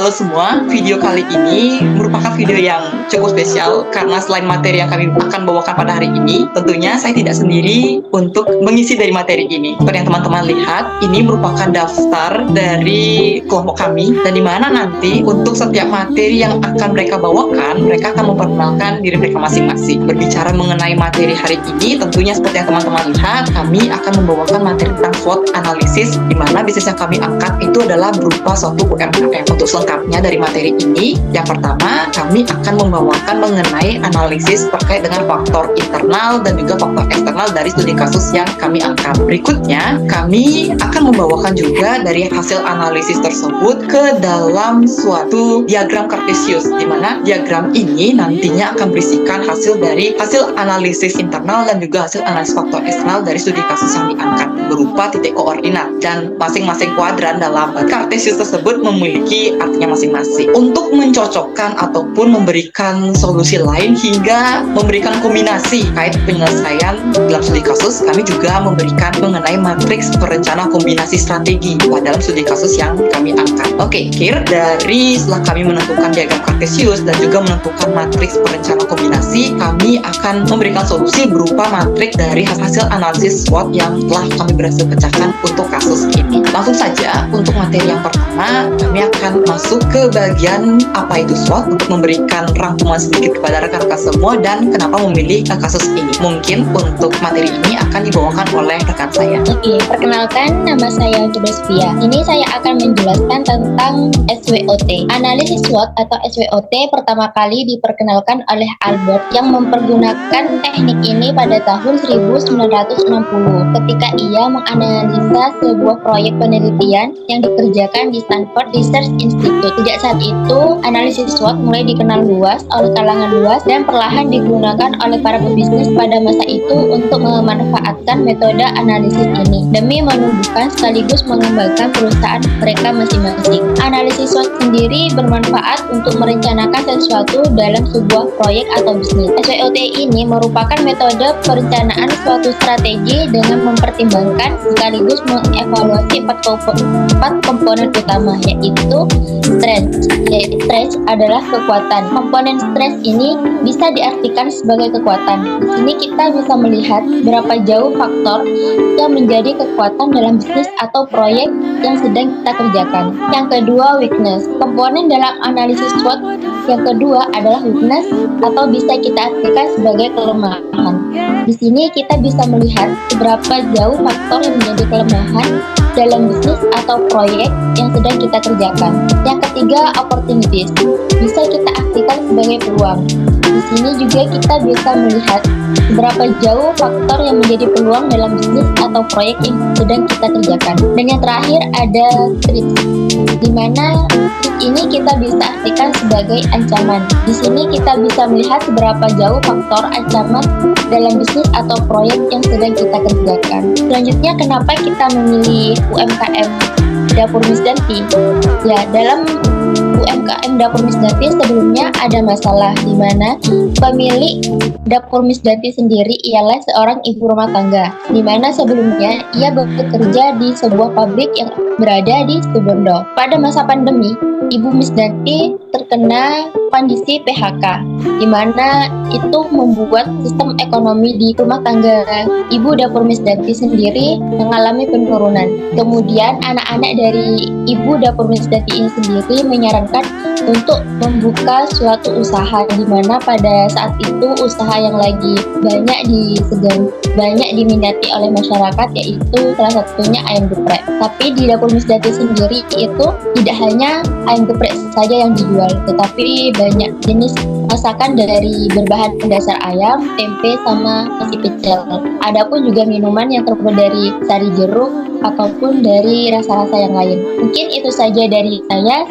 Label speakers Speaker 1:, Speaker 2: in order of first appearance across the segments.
Speaker 1: Halo semua, video kali ini merupakan video yang cukup spesial karena selain materi yang kami akan bawakan pada hari ini, tentunya saya tidak sendiri untuk mengisi dari materi ini. Seperti yang teman-teman lihat, ini merupakan daftar dari kelompok kami, dan di mana nanti untuk setiap materi yang akan mereka bawakan, mereka akan memperkenalkan diri mereka masing-masing. Berbicara mengenai materi hari ini, tentunya seperti yang teman-teman lihat, kami akan membawakan materi tentang SWOT analisis, di mana bisnis yang kami angkat itu adalah berupa suatu UMKM. Untuk selengkapnya dari materi ini, yang pertama kami akan membawakan mengenai analisis terkait dengan faktor internal dan juga faktor eksternal dari studi kasus yang kami angkat. Berikutnya, kami akan membawakan juga dari hasil analisis tersebut ke dalam suatu diagram kartesius, di mana diagram ini nantinya akan berisikan hasil dari hasil analisis internal dan juga hasil analisis faktor eksternal dari studi kasus yang diangkat berupa titik koordinat, dan masing-masing kuadran dalam kartesius tersebut memiliki artinya masing-masing. Untuk mencocokkan ataupun memberikan solusi lain hingga memberikan kombinasi kait penyelesaian dalam studi kasus, kami juga memberikan mengenai matriks perencana kombinasi strategi dalam studi kasus yang kami angkat. Oke, dari setelah kami menentukan diagram kartesius dan juga menentukan matriks perencana kombinasi, kami akan memberikan solusi berupa matriks dari hasil analisis SWOT yang telah kami berhasil pecahkan untuk kasus ini. Langsung saja untuk materi yang pertama, kami akan masuk ke bagian apa itu SWOT untuk memberikan rangkuman sedikit kepada rekan-rekan semua dan kenapa memilih kasus ini. Mungkin untuk materi ini akan dibawakan oleh rekan saya.
Speaker 2: Oke, perkenalkan, nama saya Sofia. Ini saya akan menjelaskan tentang SWOT. Analisis SWOT atau SWOT pertama kali diperkenalkan oleh Albert yang mempergunakan teknik ini pada tahun 1960 ketika ia menganalisa sebuah proyek penelitian yang dikerjakan di Stanford Research Institute. Sejak saat itu, analisis SWOT mulai dikenal luas oleh kalangan luas dan perlahan digunakan oleh para pebisnis pada masa itu untuk memanfaatkan metode analisis ini demi menumbuhkan sekaligus mengembangkan perusahaan mereka masing-masing. Analisis SWOT sendiri bermanfaat untuk merencanakan sesuatu dalam sebuah proyek atau bisnis. SWOT ini merupakan metode perencanaan suatu strategi dengan mempertimbangkan sekaligus mengevaluasi empat komponen utama, yaitu strength. Strength adalah kekuatan. Komponen strength ini bisa diartikan sebagai kekuatan. Di sini kita bisa melihat berapa jauh faktor yang menjadi kekuatan dalam bisnis atau proyek yang sedang kita kerjakan. Yang kedua, weakness. Komponen dalam analisis SWOT yang kedua adalah weakness atau bisa kita artikan sebagai kelemahan. Di sini kita bisa melihat seberapa jauh faktor yang menjadi kelemahan dalam bisnis atau proyek yang sedang kita kerjakan. Yang ketiga, opportunities. Bisa kita artikan sebagai peluang. Di sini juga kita bisa melihat seberapa jauh faktor yang menjadi peluang dalam bisnis atau proyek yang sedang kita kerjakan. Dan yang terakhir ada threat, di mana ini kita bisa artikan sebagai ancaman. Di sini kita bisa melihat seberapa jauh faktor ancaman dalam bisnis atau proyek yang sedang kita kerjakan. Selanjutnya, kenapa kita memilih UMKM Dapur Misdanti? Ya, dalam UMKM Dapur Misdanti sebelumnya ada masalah di mana pemilik Dapur Misdanti sendiri ialah seorang ibu rumah tangga, di mana sebelumnya ia bekerja di sebuah pabrik yang berada di Situbondo. Pada masa pandemi, Ibu Misdanti terkena kondisi PHK, di mana itu membuat sistem ekonomi di rumah tangga Ibu Dapur Misdanti sendiri mengalami penurunan. Kemudian anak-anak dari Ibu Dapur Misdanti ini sendiri menyarankan untuk membuka suatu usaha, di mana pada saat itu usaha yang lagi banyak diminati oleh masyarakat, yaitu salah satunya ayam geprek. Tapi di Dapur Misdanti sendiri itu tidak hanya ayam geprek saja yang dijual, tetapi banyak jenis masakan dari berbahan dasar ayam, tempe, sama nasi pecel. Adapun juga minuman yang terbuat dari sari jeruk ataupun dari rasa-rasa yang lain. Mungkin itu saja dari saya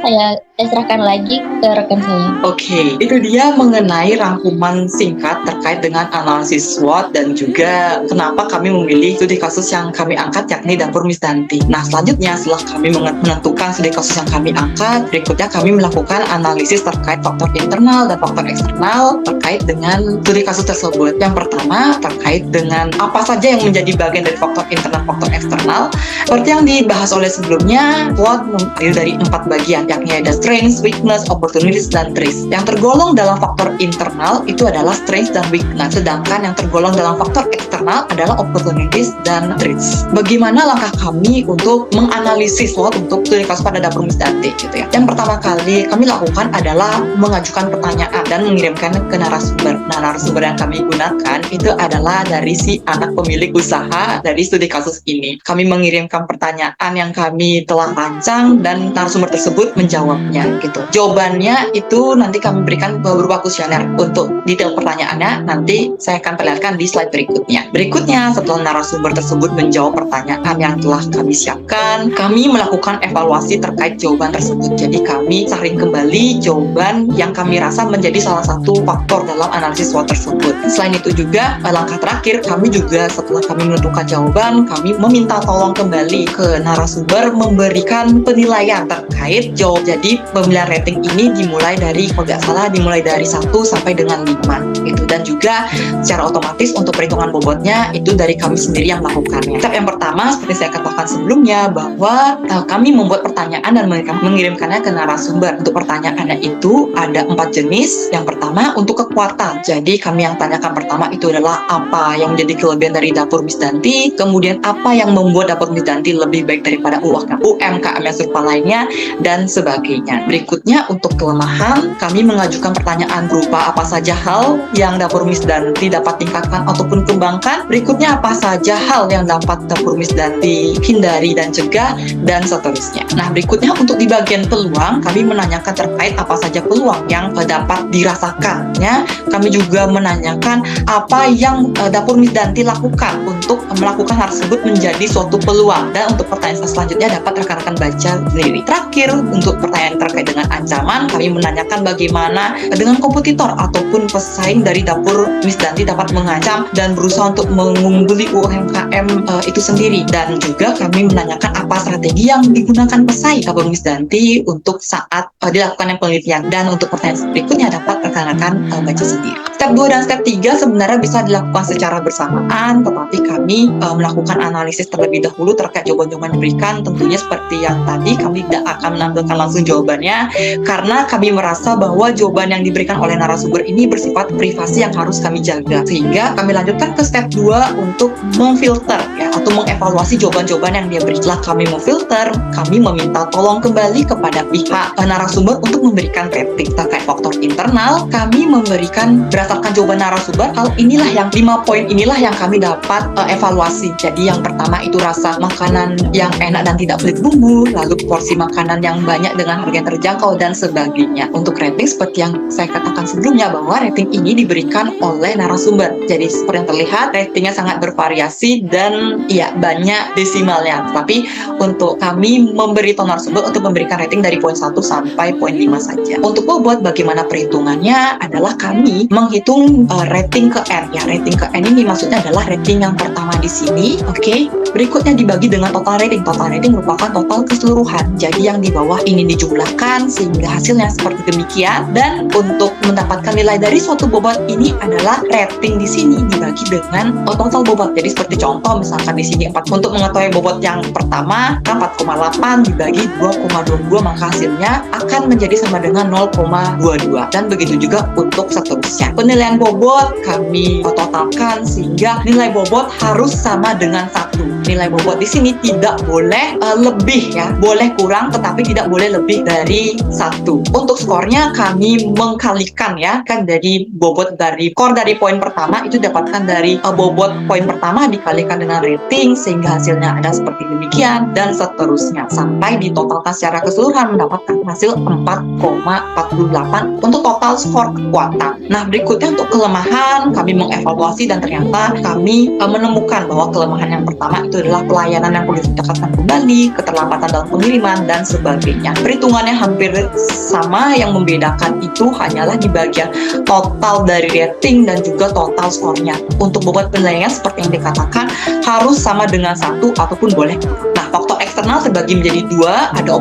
Speaker 2: serahkan lagi ke rekan saya.
Speaker 1: Oke, itu dia mengenai rangkuman singkat terkait dengan analisis SWOT dan juga kenapa kami memilih studi kasus yang kami angkat, yakni Dapur Misdanti. Nah, selanjutnya setelah kami menentukan studi kasus yang kami angkat, berikutnya kami melakukan analisis terkait faktor internal dan faktor eksternal terkait dengan studi kasus tersebut. Yang pertama terkait dengan apa saja yang menjadi bagian dari faktor internal, faktor eksternal, Seperti yang dibahas oleh sebelumnya, SWOT terdiri dari 4 bagian, yakni ada strengths, weakness, opportunities, dan threats. Yang tergolong dalam faktor internal itu adalah strengths dan weakness, sedangkan yang tergolong dalam faktor eksternal adalah opportunities dan threats. Bagaimana langkah kami untuk menganalisis SWOT untuk studi kasus pada dapur Miss Danti gitu ya. Yang pertama kali kami lakukan adalah mengajukan pertanyaan dan mengirimkan ke narasumber. Nah, narasumber yang kami gunakan itu adalah dari si anak pemilik usaha dari studi kasus ini. Kami mengirimkan pertanyaan yang kami telah rancang dan narasumber tersebut menjawabnya gitu. Jawabannya itu nanti kami berikan berupa kuesioner. Untuk detail pertanyaannya nanti saya akan perlihatkan di slide berikutnya. Berikutnya, setelah narasumber tersebut menjawab pertanyaan yang telah kami siapkan, kami melakukan evaluasi terkait jawaban tersebut. Jadi kami saring kembali jawaban yang kami rasa menjadi salah satu faktor dalam analisis SWOT tersebut. Selain itu juga, langkah terakhir kami juga setelah kami menentukan jawaban, kami meminta tolong kembali ke narasumber memberikan penilaian terkait jawab. Jadi pemilihan rating ini dimulai dari, kalau tidak salah, dimulai dari 1 sampai dengan 5 gitu. Dan juga secara otomatis untuk perhitungan bobotnya itu dari kami sendiri yang melakukannya. Step yang pertama, seperti saya katakan sebelumnya, bahwa kami membuat pertanyaan dan mengirimkannya ke narasumber. Untuk pertanyaannya itu ada 4 jenis. Yang pertama untuk kekuatan. Jadi kami yang tanyakan pertama itu adalah apa yang menjadi kelebihan dari dapur Miss Danti, kemudian apa yang membuat dapur Miss Danti lebih baik daripada UMKM yang serupa lainnya, dan sebagainya. Berikutnya untuk kelemahan, kami mengajukan pertanyaan berupa apa saja hal yang dapur Miss Danti dapat tingkatkan ataupun kembangkan. Berikutnya apa saja hal yang dapat dapur Miss Danti hindari dan cegah, dan seterusnya. Nah, berikutnya untuk di bagian peluang, kami menanyakan terkait apa saja peluang yang dapat dirasakannya. Kami juga menanyakan apa yang dapur Miss Danti lakukan untuk melakukan hal tersebut menjadi suatu peluang. Dan untuk pertanyaan selanjutnya dapat rekan-rekan baca sendiri. Terakhir, untuk pertanyaan terkait dengan ancaman, kami menanyakan bagaimana dengan kompetitor ataupun pesaing dari dapur Miss Danti dapat mengancam dan berusaha untuk mengungguli UMKM itu sendiri. Dan juga kami menanyakan apa strategi yang digunakan pesaing dapur Miss Danti untuk saat dilakukan penelitian. Dan untuk pertanyaan berikutnya dapat rekan-rekan baca sendiri. Step 2 dan step 3 sebenarnya bisa dilakukan secara bersamaan, tetapi kami melakukan analisis terlebih dahulu terkait jawaban-jawaban diberikan. Tentunya seperti yang tadi, kami tidak akan menampilkan langsung jawabannya karena kami merasa bahwa jawaban yang diberikan oleh narasumber ini bersifat privasi yang harus kami jaga. Sehingga kami lanjutkan ke step 2 untuk memfilter ya, atau mengevaluasi jawaban-jawaban yang dia beri. Setelah kami memfilter, kami meminta tolong kembali kepada pihak narasumber untuk memberikan rating terkait faktor internal. Kami memberikan berdasarkan jawaban narasumber, hal inilah yang 5 poin inilah yang kami dapat evaluasi. Jadi yang pertama itu rasa makanan yang enak dan tidak pelit bumbu, lalu porsi makanan yang banyak dengan harga yang terjangkau, dan sebagainya. Untuk rating seperti yang saya katakan sebelumnya, bahwa rating ini diberikan oleh narasumber. Jadi seperti yang terlihat, ratingnya sangat bervariasi dan ya banyak desimalnya. Tapi untuk kami memberi narasumber untuk memberikan rating dari poin 1 sampai poin 5 saja. Untuk bobot, bagaimana perhitungannya adalah kami menghitung rating ke N. Ya, rating ke N ini maksudnya adalah rating yang pertama di sini. Oke. Berikutnya dibagi dengan total rating. Total rating merupakan total keseluruhan. Jadi yang di bawah ini dijumlahkan sehingga hasilnya seperti demikian. Dan untuk mendapatkan nilai dari suatu bobot ini adalah rating di sini dibagi dengan total bobot. Jadi seperti contoh misalkan di sini 4. Untuk mengetahui bobot yang pertama 4,8 dibagi 2,22, maka hasilnya akan menjadi sama dengan 0,22. Dan begitu juga untuk seterusnya. Penilaian bobot kami totalkan sehingga nilai bobot harus sama dengan 1. Nilai bobot di sini tidak boleh lebih ya, boleh kurang tetapi tidak boleh lebih dari 1. Untuk skornya kami mengkalikan ya, kan dari bobot dari skor dari poin pertama itu dapatkan dari bobot poin pertama dikalikan dengan rating sehingga hasilnya ada seperti demikian, dan seterusnya sampai ditotalkan secara keseluruhan mendapatkan hasil 4,48 untuk total skor kekuatan. Nah, berikutnya untuk kelemahan kami mengevaluasi dan ternyata kami menemukan bahwa kelemahan yang pertama itu adalah pelayanan yang perlu ditingkatkan kembali, keterlambatan dalam pengiriman, dan sebagainya. Perhitungannya hampir sama, yang membedakan itu hanyalah di bagian total dari rating dan juga total skornya. Untuk bobot penilaian seperti yang dikatakan harus sama dengan 1 ataupun boleh. Nah, faktor eksternal terbagi menjadi dua, ada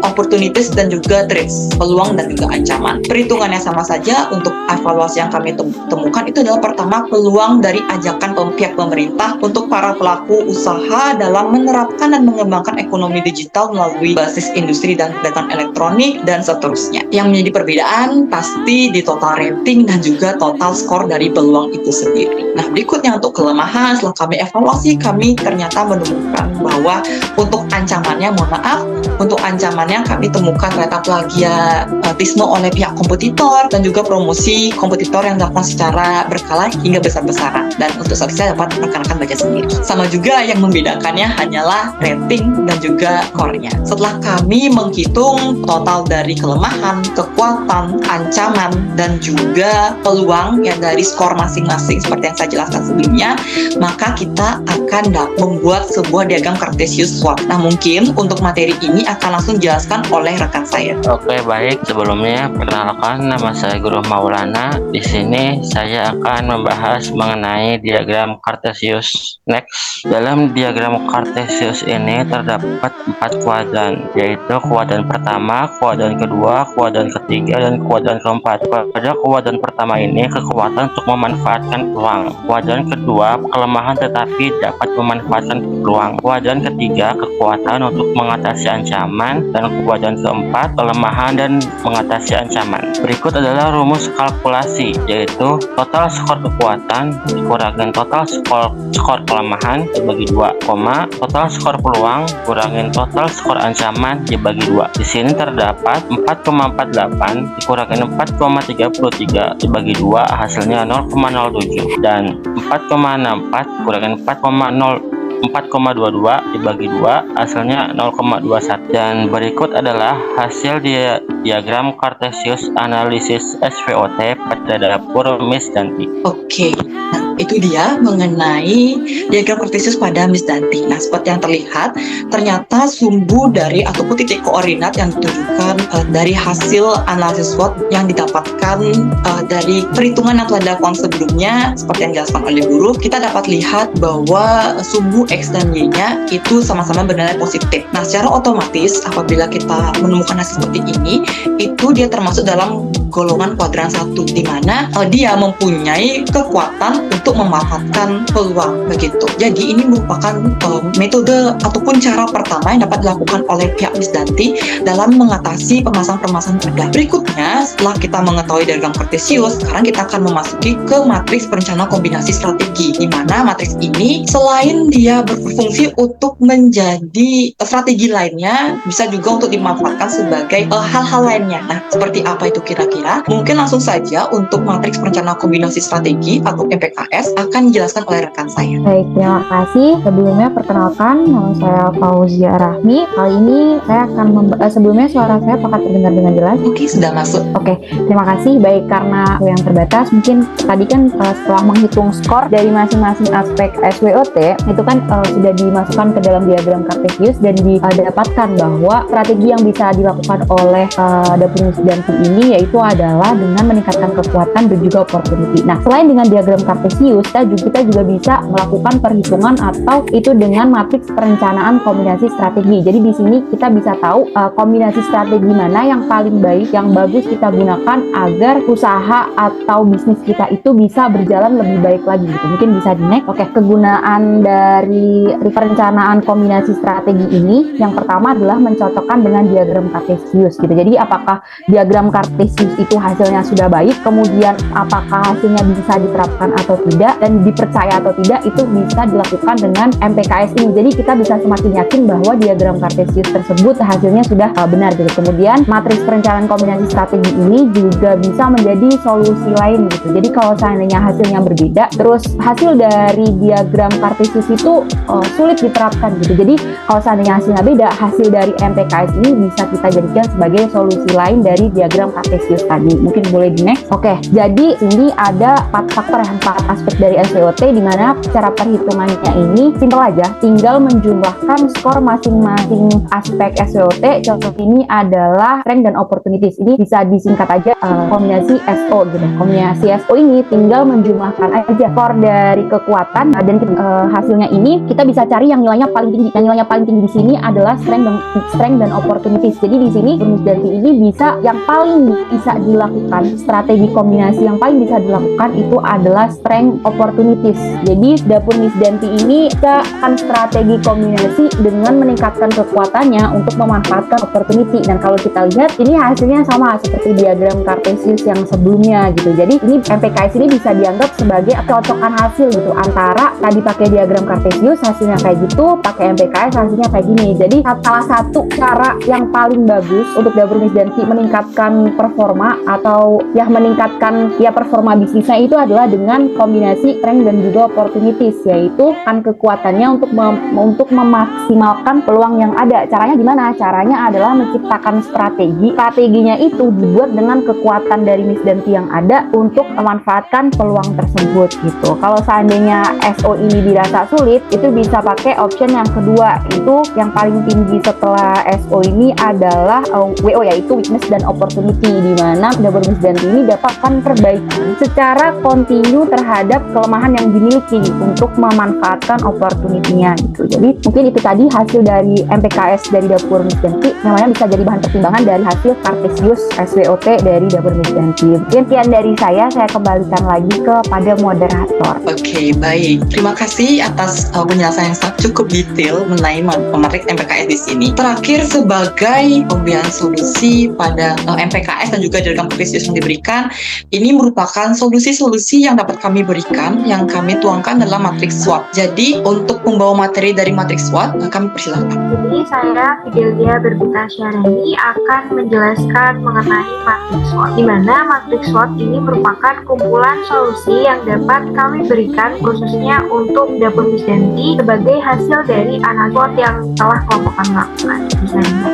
Speaker 1: opportunities dan juga threats, peluang dan juga ancaman. Perhitungannya sama saja. Untuk evaluasi yang kami temukan itu adalah pertama, peluang dari ajakan pihak pemerintah untuk para pelaku usaha dalam menerapkan dan mengembangkan ekonomi digital melalui basis industri dan data elektronik dan seterusnya. Yang menjadi perbedaan pasti di total rating dan juga total skor dari peluang itu sendiri. Nah, berikutnya untuk kelemahan, setelah kami evaluasi, kami ternyata menemukan bahwa untuk ancamannya, untuk ancamannya kami temukan ternyata plagiatisme oleh pihak kompetitor dan juga promosi kompetitor yang dilakukan secara berkala hingga besar-besaran. Dan untuk statistiknya dapat rekan-rekan baca sendiri. Sama juga yang membedakannya hanyalah rating dan juga skornya. Setelah kami menghitung total dari kelemahan, kekuatan, ancaman, dan juga peluang yang dari skor masing-masing seperti yang saya jelaskan sebelumnya, maka kita akan membuat sebuah diagram Cartesius SWOT. Nah, mungkin untuk materi ini akan langsung dijelaskan oleh rekan saya.
Speaker 3: Oke, baik. Sebelumnya perkenalkan, nama saya Guru Maulana. Di sini saya akan membahas mengenai diagram Cartesius. Next, dalam diagram Cartesius ini terdapat 4 kuadran, yaitu kuadran pertama, kuadran kedua, kuadran ketiga, dan kuadran keempat. Pada kuadran pertama ini kekuatan untuk memanfaatkan peluang. Kuadran kedua, kelemahan tetapi dapat memanfaatkan peluang. Kuadran ketiga, kekuatan untuk mengatasi ancaman, dan kuadran keempat, kelemahan dan mengatasi ancaman. Berikut adalah rumus kalkulasi, yaitu total skor kekuatan dikurangin total skor kelemahan dibagi 2, total skor peluang kurangin total skor ancaman dibagi 2. Di sini terdapat 4,48 dikurangin 4,33 dibagi 2, hasilnya 0,07, dan 4,64 kurangin 4,22 dibagi 2, hasilnya 0,21. Dan berikut adalah hasil diagram Cartesius analisis SWOT pada dapur Miss Danti.
Speaker 1: Oke, nah itu dia mengenai diagram Cartesius pada Miss Danti. Nah, seperti yang terlihat, ternyata sumbu dari ataupun titik koordinat yang ditunjukkan dari hasil analisis SWOT yang didapatkan dari perhitungan yang telah dilakukan sebelumnya, seperti yang dijelaskan oleh guru, kita dapat lihat bahwa sumbu X dan Y-nya itu sama-sama bernilai positif. Nah, secara otomatis apabila kita menemukan hasil seperti ini, itu dia termasuk dalam golongan kuadran 1, di mana dia mempunyai kekuatan untuk memanfaatkan peluang begitu. Jadi ini merupakan metode ataupun cara pertama yang dapat dilakukan oleh pihak Miss Danti dalam mengatasi permasalahan-permasalahan pada. Berikutnya, setelah kita mengetahui diagram Cartesius, sekarang kita akan memasuki ke matriks perencanaan kombinasi strategi, di mana matriks ini selain dia berfungsi untuk menjadi strategi lainnya, bisa juga untuk dimanfaatkan sebagai hal-hal lainnya. Nah, seperti apa itu kira-kira? Mungkin langsung saja untuk matriks perencanaan kombinasi strategi atau MPKS akan dijelaskan oleh rekan saya.
Speaker 4: Baik, terima kasih. Sebelumnya perkenalkan, nama saya Fauzia Rahmi. Kali ini saya akan sebelumnya suara saya apakah terdengar dengan jelas?
Speaker 1: Oke, sudah masuk.
Speaker 4: Oke, terima kasih. Baik, karena yang terbatas, mungkin tadi kan setelah menghitung skor dari masing-masing aspek SWOT, itu kan sudah dimasukkan ke dalam diagram Cartesius dan didapatkan bahwa strategi yang bisa dilakukan oleh dapur Miss Danti ini yaitu adalah dengan meningkatkan kekuatan dan juga opportunity. Nah, selain dengan diagram Cartesius, kita juga bisa melakukan perhitungan atau itu dengan matriks perencanaan kombinasi strategi. Jadi di sini kita bisa tahu kombinasi strategi mana yang paling baik, yang bagus kita gunakan agar usaha atau bisnis kita itu bisa berjalan lebih baik lagi gitu. Mungkin bisa di next. Oke, kegunaan dari perencanaan kombinasi strategi ini yang pertama adalah mencocokkan dengan diagram Cartesius gitu. Jadi apakah diagram Cartesius itu hasilnya sudah baik, kemudian apakah hasilnya bisa diterapkan atau tidak dan dipercaya atau tidak, itu bisa dilakukan dengan MPKS ini. Jadi kita bisa semakin yakin bahwa diagram Cartesius tersebut hasilnya sudah benar gitu. Kemudian matriks perencanaan kombinasi strategi ini juga bisa menjadi solusi lain gitu. Jadi kalau seandainya hasilnya berbeda, terus hasil dari diagram Cartesius itu sulit diterapkan gitu. Jadi kalau seandainya hasilnya beda, hasil dari MPKS ini bisa kita jadikan sebagai solusi lain dari diagram Cartesius tadi. Mungkin boleh di next. Oke, jadi ini ada 4 faktor 4 aspek dari SWOT, di mana cara perhitungannya ini simpel aja, tinggal menjumlahkan skor masing-masing aspek SWOT. Contoh ini adalah strength dan opportunities. Ini bisa disingkat aja kombinasi SO gitu. Kombinasi SO ini tinggal menjumlahkan aja skor dari kekuatan dan hasilnya ini kita bisa cari yang nilainya paling tinggi. Yang nilainya paling tinggi di sini adalah strength dan opportunities. Jadi di sini Miss Danti ini bisa yang paling bisa dilakukan, strategi kombinasi yang paling bisa dilakukan itu adalah strength opportunities. Jadi dapur Miss Danti ini kita akan strategi kombinasi dengan meningkatkan kekuatannya untuk memanfaatkan opportunity. Dan kalau kita lihat ini hasilnya sama seperti diagram Cartesius yang sebelumnya gitu. Jadi ini MPKS ini bisa dianggap sebagai cocokan hasil gitu, antara tadi pakai diagram Cartesius hasilnya kayak gitu, pakai MPKS hasilnya kayak gini. Jadi salah satu cara yang paling bagus untuk dapur Miss Danti meningkatkan performa atau ya meningkatkan ya performa bisnisnya itu adalah dengan kombinasi strength dan juga opportunities, yaitu kan kekuatannya untuk memaksimalkan peluang yang ada. Caranya gimana? Caranya adalah menciptakan strateginya itu dibuat dengan kekuatan dari Miss Danti yang ada untuk memanfaatkan peluang tersebut gitu. Kalau seandainya SO ini dirasa sulit, itu bisa pakai option yang kedua, itu yang paling tinggi setelah SO ini adalah WO, yaitu weakness dan opportunity, di mana dapur Miss Danti ini dapatkan perbaikan secara kontinu terhadap kelemahan yang dimiliki untuk memanfaatkan opportunity-nya gitu. Jadi mungkin itu tadi hasil dari MPKS dari dapur Miss Danti, namanya bisa jadi bahan pertimbangan dari hasil Cartesius SWOT dari dapur Miss Danti. Mungkin sekian dari saya kembalikan lagi kepada moderator.
Speaker 1: Oke, baik. Terima kasih atas penjelasan yang sangat cukup detail mengenai matrik MPKS di sini. Terakhir, sebagai pemberian solusi pada MPKS dan juga diagram Cartesius yang diberikan, ini merupakan solusi-solusi yang dapat kami berikan, yang kami tuangkan dalam matriks SWOT. Jadi, untuk membawa materi dari matriks SWOT, kami persilahkan.
Speaker 5: Jadi, saya Fidelia Berbita Syarani akan menjelaskan mengenai matriks SWOT, di mana matriks SWOT ini merupakan kumpulan solusi yang dapat kami berikan khususnya untuk dapur Miss Danti sebagai hasil dari analisis SWOT yang telah kelompokkan lakukan.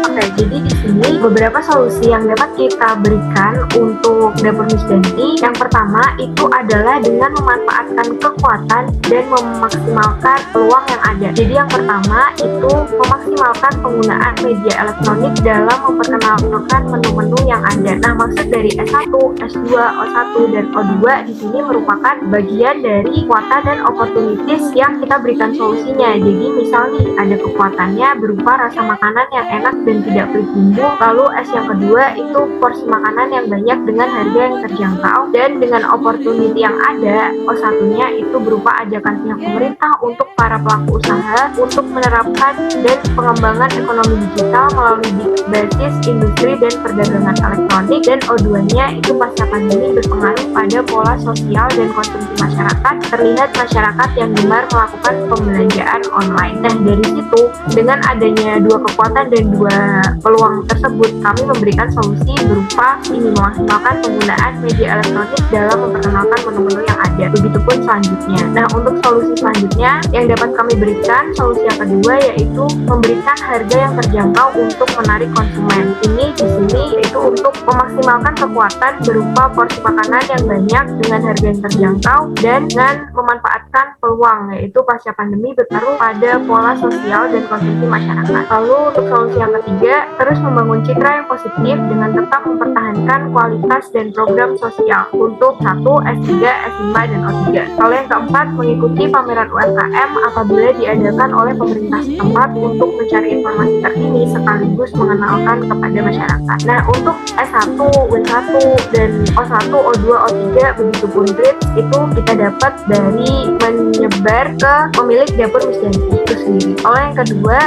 Speaker 5: Oke, jadi di sini beberapa solusi yang dapat kita berikan untuk dapur Miss Danti. Yang pertama itu adalah dengan memanfaatkan kekuatan dan memaksimalkan peluang yang ada. Jadi yang pertama itu memaksimalkan penggunaan media elektronik dalam memperkenalkan menu-menu yang ada. Nah, maksud dari S1, S2, O1, dan O2 di sini merupakan bagian dari kuota dan opportunities yang kita berikan solusinya. Jadi misal nih ada kekuatannya berupa rasa makanan yang enak dan tidak pelit bumbu. Lalu S yang kedua itu porsi makanan yang banyak dengan harga yang terjangkau, dan dengan opportunity yang ada O1-nya itu berupa ajakan pihak pemerintah untuk para pelaku usaha untuk menerapkan dan pengembangan ekonomi digital melalui basis industri dan perdagangan elektronik. Dan O2-nya itu pasca pandemi berpengaruh pada pola sosial dan konsumsi masyarakat. Terlihat masyarakat yang gemar melakukan pembelanjaan online. Nah, dari situ dengan adanya dua kekuatan dan dua peluang tersebut, kami memberikan solusi berupa ini memaksimalkan penggunaan media elektronik dalam memperkenalkan menu-menu yang ada. Begitupun selanjutnya. Nah, untuk solusi selanjutnya yang dapat kami berikan, solusi yang kedua yaitu memberikan harga yang terjangkau untuk menarik konsumen. Ini di sini itu untuk memaksimalkan kekuatan berupa porsi makanan yang banyak dengan harga yang terjangkau dan dengan memanfaatkan peluang, yaitu pasca pandemi bertaruh pada pola sosial dan konsumsi masyarakat. Lalu untuk solusi yang ketiga, terus membangun citra yang positif dengan tetap mempertahankan kualitas dan program sosial untuk 1, S3, S5, dan O3. Lalu yang keempat, mengikuti pameran UMKM apabila diadakan oleh pemerintah setempat untuk mencari informasi terkini sekaligus mengenalkan kepada masyarakat. Nah, untuk S1, W1, dan O1, O2, O3, begitupun grade itu kita dapat dari menyebar ke pemilik dapur Miss Danti itu sendiri. Lalu yang kedua,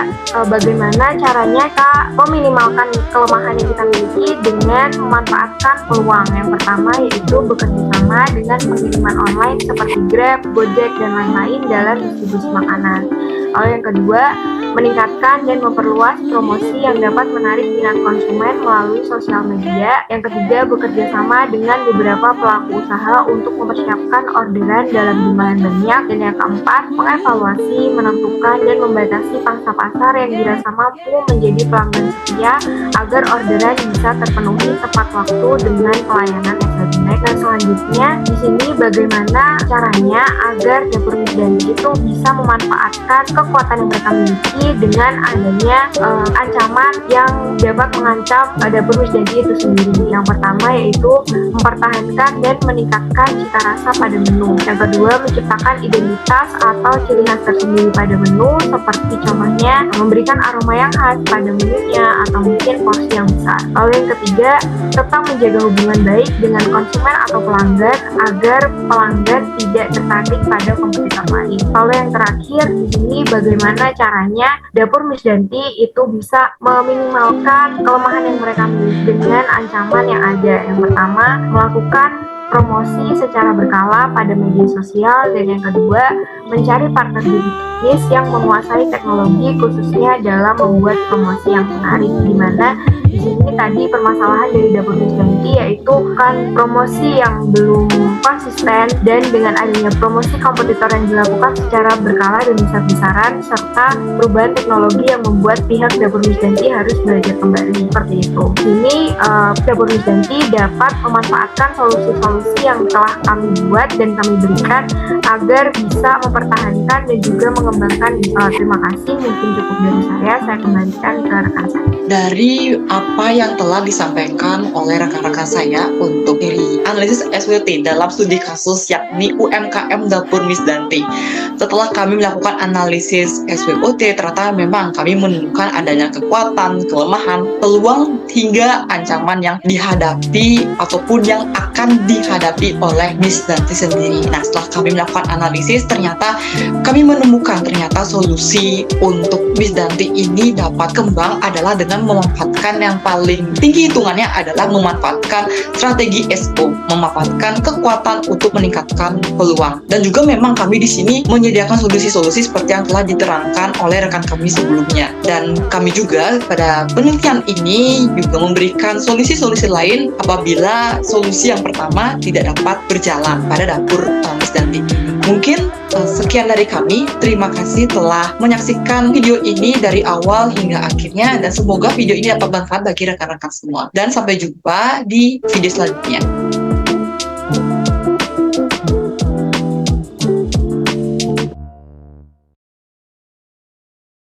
Speaker 5: bagaimana caranya kita meminimalkan kelemahan yang kita miliki dengan memanfaatkan peluang. Yang pertama yaitu bekerja sama dengan pengiriman online seperti Grab, Gojek, dan lain-lain dalam distribusi makanan. Lalu yang kedua, meningkatkan dan memperluas promosi yang dapat menarik minat konsumen melalui sosial media. Yang ketiga, bekerja sama dengan beberapa pelaku usaha untuk mempersiapkan orderan dalam jumlah yang banyak. Dan yang keempat, mengevaluasi, menentukan, dan membatasi pangsa pasar yang dirasa mampu menjadi pelanggan setia agar orderan bisa terpenuhi tepat waktu dengan pelayanan yang bottleneck. Dan selanjutnya di sini bagaimana caranya agar dapur Miss Danti itu bisa memanfaatkan kekuatan yang mereka miliki dengan adanya ancaman yang dapat mengancam dapur Miss Danti itu sendiri. Yang pertama yaitu mempertahankan dan meningkatkan cita rasa pada menu. Yang kedua, menciptakan identitas atau ciri khas tersendiri pada menu, seperti contohnya memberikan aroma yang khas pada menunya atau mungkin porsi yang besar. Lalu yang ketiga, tetap menjaga hubungan baik dengan konsumen atau pelanggan agar pelanggan tidak tertarik pada kompetitor lain. Lalu yang terakhir di sini bagaimana caranya dapur Miss Danti itu bisa meminimalkan kelemahan yang mereka miliki dengan ancaman yang ada. Yang pertama, melakukan promosi secara berkala pada media sosial, dan yang kedua, mencari partner bisnis yang menguasai teknologi khususnya dalam membuat promosi yang menarik, di mana di sini tadi permasalahan dari dapur Miss Danti yaitu kan promosi yang belum konsisten, dan dengan adanya promosi kompetitor yang dilakukan secara berkala dan besar-besaran serta perubahan teknologi yang membuat pihak dapur Miss Danti harus belajar kembali seperti itu. Ini dapur Miss Danti dapat memanfaatkan solusi-solusi yang telah kami buat dan kami berikan agar bisa mempertahankan dan juga mengembangkan. Terima kasih, mungkin cukup dari saya kembalikan ke rekan saya.
Speaker 1: Dari apa yang telah disampaikan oleh rekan-rekan saya untuk dari analisis SWOT dalam studi kasus yakni UMKM Dapur Miss Danti. Setelah kami melakukan analisis SWOT, ternyata memang kami menemukan adanya kekuatan, kelemahan, peluang hingga ancaman yang dihadapi ataupun yang akan dihadapi oleh Miss Danti sendiri. Nah, setelah kami melakukan analisis, ternyata kami menemukan solusi untuk Miss Danti ini dapat kembang adalah dengan memanfaatkan yang paling tinggi hitungannya adalah memanfaatkan strategi SO, memanfaatkan kekuatan untuk meningkatkan peluang. Dan juga memang kami di sini menyediakan solusi-solusi seperti yang telah diterangkan oleh rekan kami sebelumnya. Dan kami juga pada penelitian ini juga memberikan solusi-solusi lain apabila solusi yang pertama tidak dapat berjalan pada dapur Miss Danti. Mungkin sekian dari kami. Terima kasih telah menyaksikan video ini dari awal hingga akhirnya, dan semoga video ini dapat bermanfaat bagi rekan-rekan semua. Dan sampai jumpa di video selanjutnya.